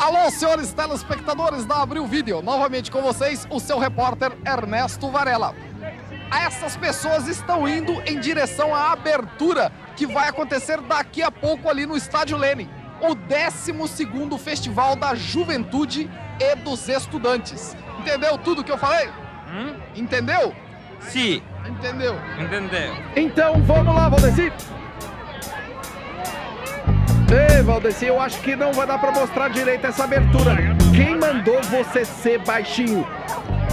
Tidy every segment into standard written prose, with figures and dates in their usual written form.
Alô, senhores telespectadores da Abril Vídeo, novamente com vocês, o seu repórter Ernesto Varela. Essas pessoas estão indo em direção à abertura que vai acontecer daqui a pouco ali no Estádio Lenin, o 12º Festival da Juventude e dos Estudantes. Entendeu tudo que eu falei? Entendeu? Sim. Entendeu? Entendeu. Então vamos lá, Valdeci. Ei, Valdeci, eu acho que não vai dar pra mostrar direito essa abertura. Quem mandou você ser baixinho?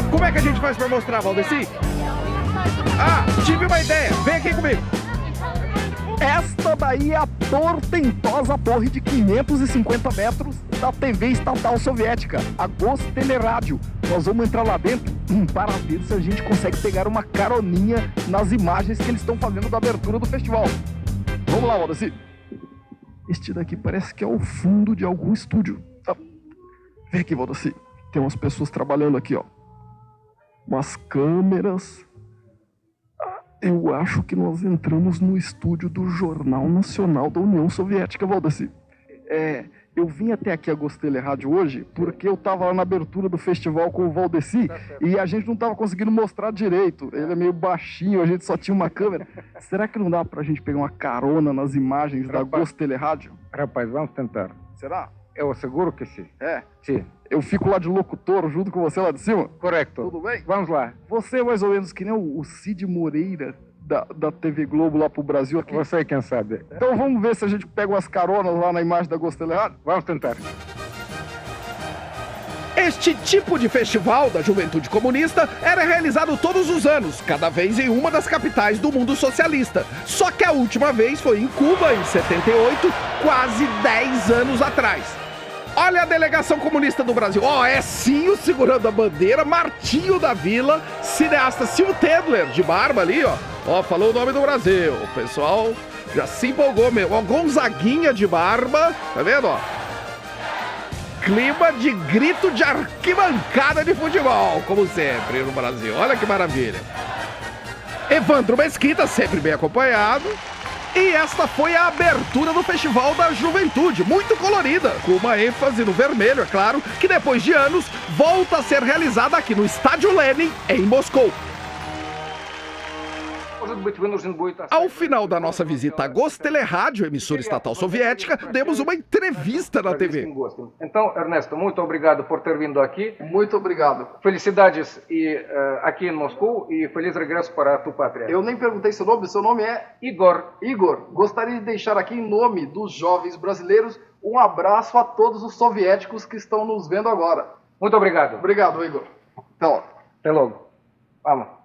Como é que a gente faz pra mostrar, Valdeci? Ah, tive uma ideia. Vem aqui comigo. Esta daí é a portentosa torre de 550 metros da TV estatal soviética, a Gostelerádio. Nós vamos entrar lá dentro para ver se a gente consegue pegar uma caroninha nas imagens que eles estão fazendo da abertura do festival. Vamos lá, Valdeci. Este daqui parece que é o fundo de algum estúdio. Vem aqui, Valdeci. Tem umas pessoas trabalhando aqui, ó. Umas câmeras. Eu acho que nós entramos no estúdio do Jornal Nacional da União Soviética, Valdeci. Eu vim até aqui a Gostelerádio hoje porque eu tava lá na abertura do festival com o Valdeci e a gente não tava conseguindo mostrar direito. Ele é meio baixinho, a gente só tinha uma câmera. Será que não dá pra gente pegar uma carona nas imagens da Gostelerádio? Rapaz, vamos tentar. Será? Eu asseguro que sim. É? Sim. Eu fico lá de locutor junto com você lá de cima? Correto. Tudo bem? Vamos lá. Você é mais ou menos que nem o Cid Moreira da TV Globo lá pro Brasil aqui. Você quem sabe. Então vamos ver se a gente pega umas caronas lá na imagem da Gostelerádio? Vamos tentar. Este tipo de festival da Juventude Comunista era realizado todos os anos, cada vez em uma das capitais do mundo socialista. Só que a última vez foi em Cuba, em 78, quase 10 anos atrás. Olha a delegação comunista do Brasil. Ó, é Cinho segurando a bandeira, Martinho da Vila, cineasta Silvio Tedler, de barba ali, ó. Ó, falou o nome do Brasil. O pessoal já se empolgou mesmo. Ó, Gonzaguinha de barba, tá vendo, ó? Clima de grito de arquibancada de futebol, como sempre no Brasil. Olha que maravilha. Evandro Mesquita, sempre bem acompanhado. E esta foi a abertura do Festival da Juventude, muito colorida, com uma ênfase no vermelho, é claro, que depois de anos volta a ser realizada aqui no Estádio Lenin, em Moscou. Ao final da nossa visita à Gostelerádio, emissora estatal soviética, demos uma entrevista na TV. Então, Ernesto, muito obrigado por ter vindo aqui. Muito obrigado. Felicidades aqui em Moscou e feliz regresso para a tua pátria. Eu nem perguntei seu nome é Igor. Igor. Gostaria de deixar aqui em nome dos jovens brasileiros um abraço a todos os soviéticos que estão nos vendo agora. Muito obrigado. Obrigado, Igor. Então, Até logo. Vamos.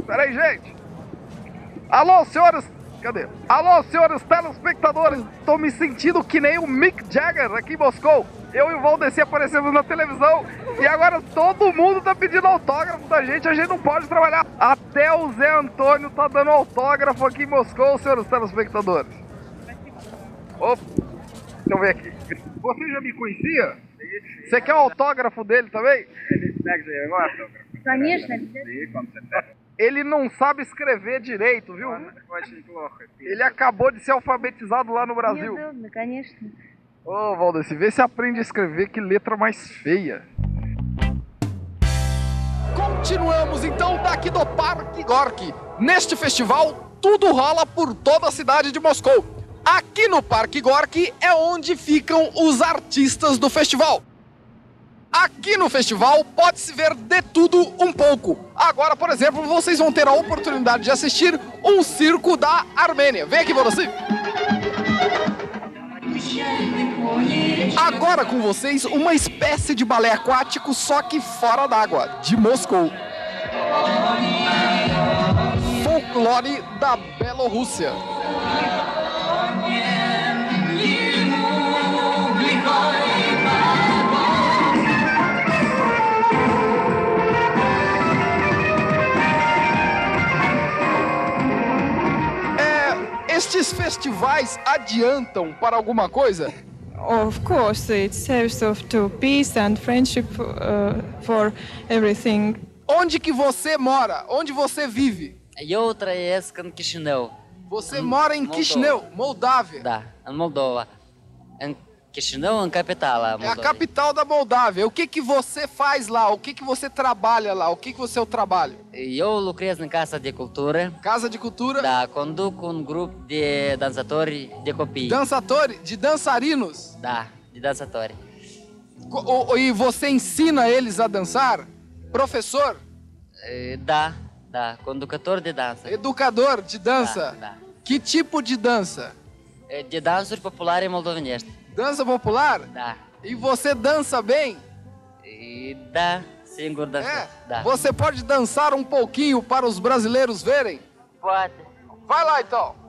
Peraí, gente. Alô, senhores. Cadê? Alô, senhores telespectadores. Tô me sentindo que nem o Mick Jagger aqui em Moscou. Eu e o Valdeci aparecemos na televisão e agora todo mundo tá pedindo autógrafo da gente. A gente não pode trabalhar. Até o Zé Antônio tá dando autógrafo aqui em Moscou, senhores telespectadores. Opa, deixa eu ver aqui. Você já me conhecia? Você quer o autógrafo dele também? Ele não sabe escrever direito, viu? Ele acabou de ser alfabetizado lá no Brasil. Ô, Valdeci, vê se aprende a escrever, que letra mais feia. Continuamos então daqui do Parque Gorky. Neste festival, tudo rola por toda a cidade de Moscou. Aqui no Parque Gorky é onde ficam os artistas do festival. Aqui no festival pode-se ver de tudo um pouco. Agora, por exemplo, vocês vão ter a oportunidade de assistir um circo da Armênia. Vem aqui, Valdeci. Agora com vocês, uma espécie de balé aquático, só que fora d'água, de Moscou. Folclore da Bielorrússia. Estes festivais adiantam para alguma coisa? Of course, it serves to peace and friendship for everything. Onde que você mora? Onde você vive? Eu trăiesc în Chișinău. Você mora em Chisinau, Moldávia. Да, Moldova. Chisinau é a capital. É a capital da Moldávia. O que você faz lá? O que você trabalha lá? O que você é o trabalho? Eu lucrez na Casa de Cultura. Casa de Cultura? Da, conduco grupo de dançadores de copia. Dançadores? De dançarinos? Da, de dançadores. E você ensina eles a dançar? Professor? Da, condutor de dança. Educador de dança? Da. Que tipo de dança? De dança popular em moldoveneste. Dança popular? Da. E você dança bem? Da, sim, dança. Da. Você pode dançar um pouquinho para os brasileiros verem? Pode. Vai lá então.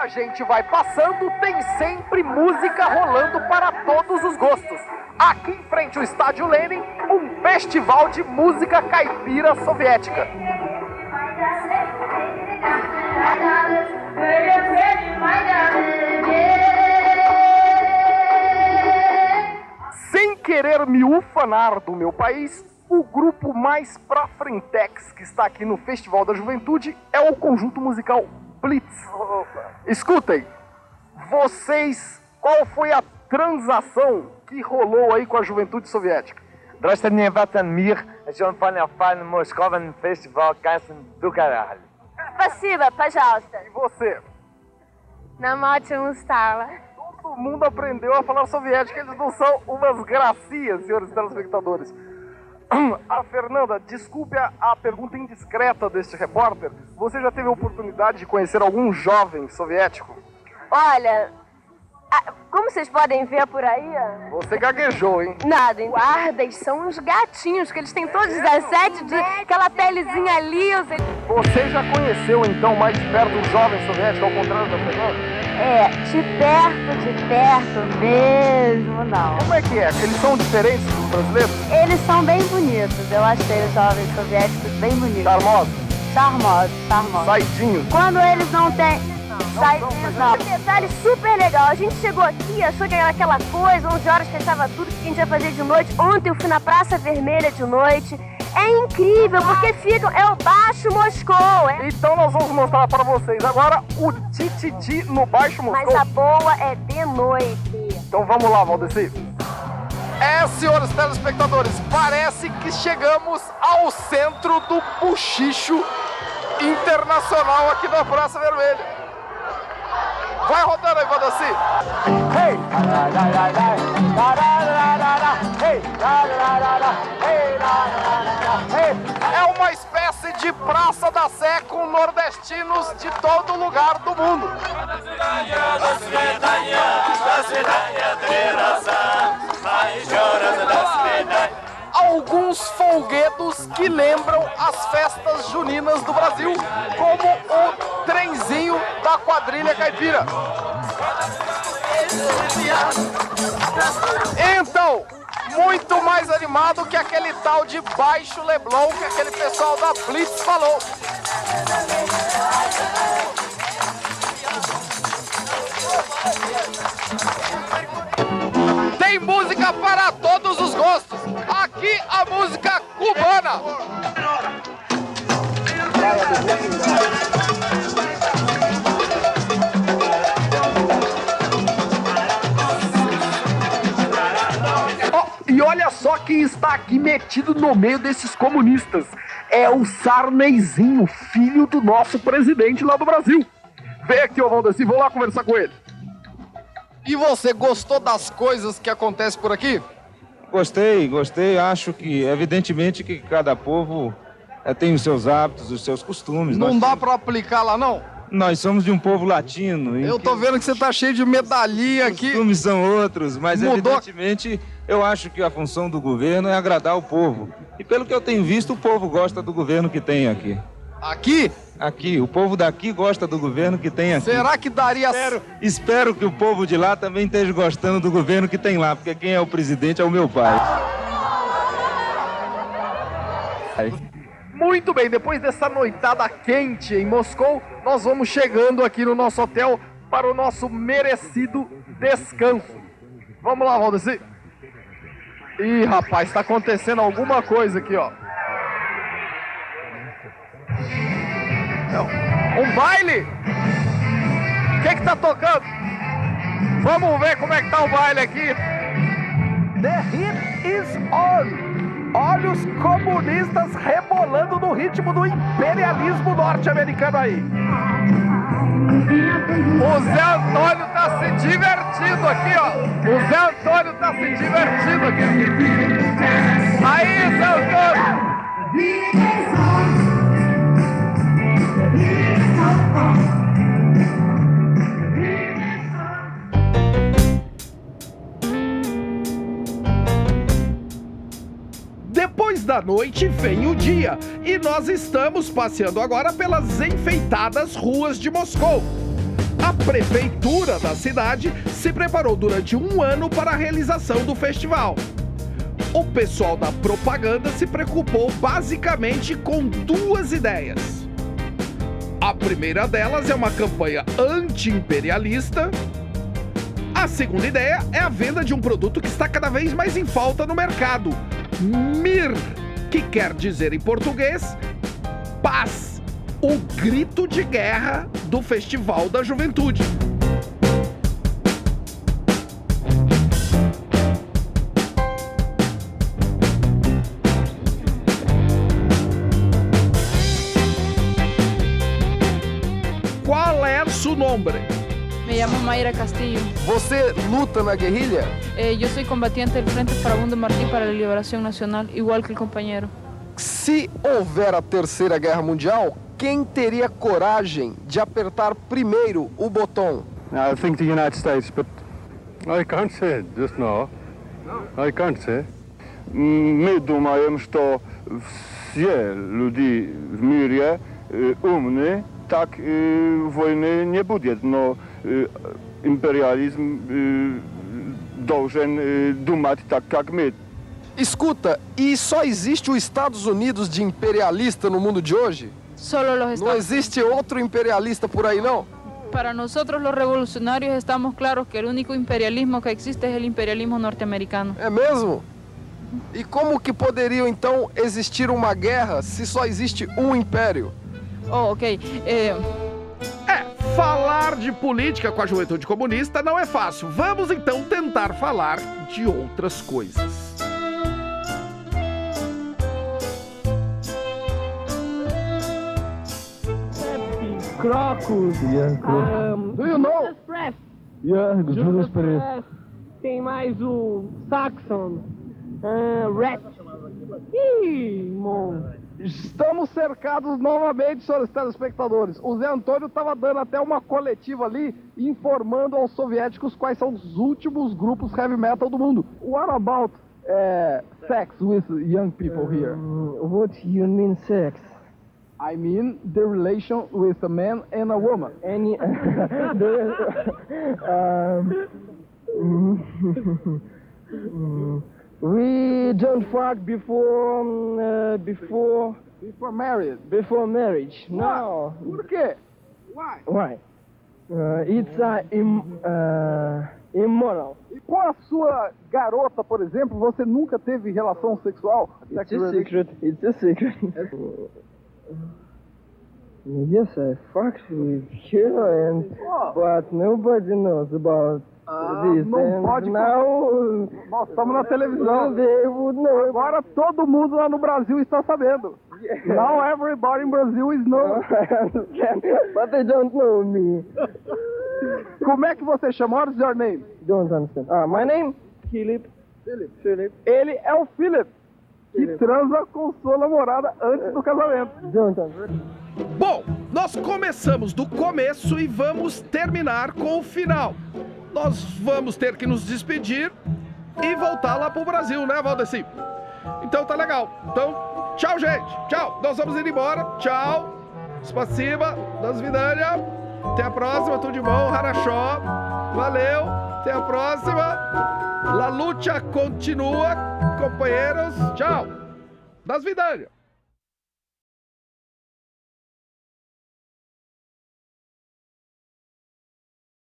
A gente vai passando, tem sempre música rolando para todos os gostos. Aqui em frente ao Estádio Lenin, um festival de música caipira soviética. Sem querer me ufanar do meu país, o grupo mais pra frentex que está aqui no Festival da Juventude é o conjunto musical Blitz. Escutem, vocês, qual foi a transação que rolou aí com a juventude soviética? Здравствуйте, мне Ватан Мир, Джон Фан Москва no Festival Canção do Caralho. Спасибо, пожалуйста. E você? Нам очень устала. Todo mundo aprendeu a falar soviético, eles não são umas gracias, senhores telespectadores. A Fernanda, desculpe a pergunta indiscreta deste repórter. Você já teve a oportunidade de conhecer algum jovem soviético? Olha, como vocês podem ver por aí... Você gaguejou, hein? Nada, hein? Guardas são uns gatinhos, que eles têm todos 17, de aquela pelezinha lisa. Você já conheceu, então, mais de perto um jovem soviético, ao contrário da Fernanda? De perto mesmo, não. Como é que é? Eles são diferentes dos brasileiros? Eles são bem bonitos, eu achei os jovens soviéticos bem bonitos. Charmosos. Saidinhos. Quando eles não têm... Não. Um detalhe super legal, a gente chegou aqui, achou que era aquela coisa, 11 horas fechava tudo, que a gente ia fazer de noite. Ontem eu fui na Praça Vermelha de noite. É incrível, porque é o Baixo Moscou. Então nós vamos mostrar para vocês agora o Tititi no Baixo Moscou. Mas a boa é de noite. Então vamos lá, Valdeci. Senhores telespectadores, parece que chegamos ao centro do buchicho internacional aqui na Praça Vermelha. Vai rodando aí, Valdeci. Hey! É uma espécie de Praça da Sé com nordestinos de todo lugar do mundo. Alguns folguedos que lembram as festas juninas do Brasil, como o trenzinho da quadrilha caipira. Então, muito mais animado que aquele tal de Baixo Leblon que aquele pessoal da Blitz falou. Tem música para todos os gostos. Aqui a música cubana. E olha só quem está aqui metido no meio desses comunistas. É o Sarneyzinho, filho do nosso presidente lá do Brasil. Vem aqui, ô Valdeci, vou lá conversar com ele. E você gostou das coisas que acontecem por aqui? Gostei. Acho que, evidentemente, que cada povo tem os seus hábitos, os seus costumes. Não dá pra aplicar lá, não? Nós somos de um povo latino. Eu tô vendo que você tá cheio de medalhinha aqui. Os costumes são outros, mas Mudou. Evidentemente eu acho que a função do governo é agradar o povo. E pelo que eu tenho visto, o povo gosta do governo que tem aqui. Aqui? Aqui, o povo daqui gosta do governo que tem aqui. Será que daria... Espero que o povo de lá também esteja gostando do governo que tem lá, porque quem é o presidente é o meu pai. Muito bem, depois dessa noitada quente em Moscou, nós vamos chegando aqui no nosso hotel para o nosso merecido descanso. Vamos lá, Valdeci. Ih, rapaz, tá acontecendo alguma coisa aqui, ó. Um baile? O que tá tocando? Vamos ver como é que tá o baile aqui. The heat is on! Olha os comunistas rebolando no ritmo do imperialismo norte-americano aí. O Zé Antônio tá se divertindo aqui, ó. O Zé Antônio tá se divertindo aqui. Aí, Zé Antônio! Depois da noite vem o dia e nós estamos passeando agora pelas enfeitadas ruas de Moscou. A prefeitura da cidade se preparou durante um ano para a realização do festival. O pessoal da propaganda se preocupou basicamente com duas ideias. A primeira delas é uma campanha anti-imperialista. A segunda ideia é a venda de um produto que está cada vez mais em falta no mercado. Mir, que quer dizer em português, paz, o grito de guerra do Festival da Juventude. Qual é seu nome? Me llamo Mayra Castillo. Você luta na guerrilha? Yo soy combatiente del Frente Farabundo Martí para la Liberación Nacional, igual que el compañero. Se houver a Terceira Guerra Mundial, quem teria coragem de apertar primeiro o botão? I think the United States, but I can't say just now. I can't say. My думаем, что все люди в мире умны, так войны не будет, но imperializm должен думать так, как мы. Escuta, e só existe os Estados Unidos de imperialista no mundo de hoje? Solo los Não existe outro imperialista por aí, não? Para nosotros los revolucionarios estamos claros que el único imperialismo que existe es el imperialismo norteamericano. É mesmo? E como que poderia então existir uma guerra se só existe um império? Oh, ok. Falar de política com a juventude comunista não é fácil. Vamos então tentar falar de outras coisas. Crocus. Do you know? Judas Priest. Tem mais o Saxon. Rat. Ih, mano. Estamos cercados novamente, senhores telespectadores. O Zé Antônio estava dando até uma coletiva ali, informando aos soviéticos quais são os últimos grupos heavy metal do mundo. What about sex with young people here? What you mean sex? I mean the relation with a man and a woman. Any... We don't fuck before marriage. Before marriage, no. Por quê? Why? Why? It's immoral. E com a sua garota, por exemplo, você nunca teve relação sexual? It's a secret. It's a secret. Yes, I fucked with her, but nobody knows about this. Não pode. Now, nós estamos na televisão. They would know. Agora todo mundo lá no Brasil está sabendo. Yeah. Now everybody in Brazil is known. I understand, but they don't know me. Como é que você chama? What is your name? Don't understand. My name? Philip. Philip. Ele é o Philip, que transa com sua namorada antes do casamento. Don't understand. Bom, nós começamos do começo e vamos terminar com o final. Nós vamos ter que nos despedir e voltar lá pro Brasil, né, Valdeci? Então tá legal. Então, tchau, gente. Tchau. Nós vamos ir embora. Tchau. Spasiba, das vidania. Até a próxima, tudo de bom, Harachó. Valeu, até a próxima. La lucha continua, companheiros. Tchau. Das vidania.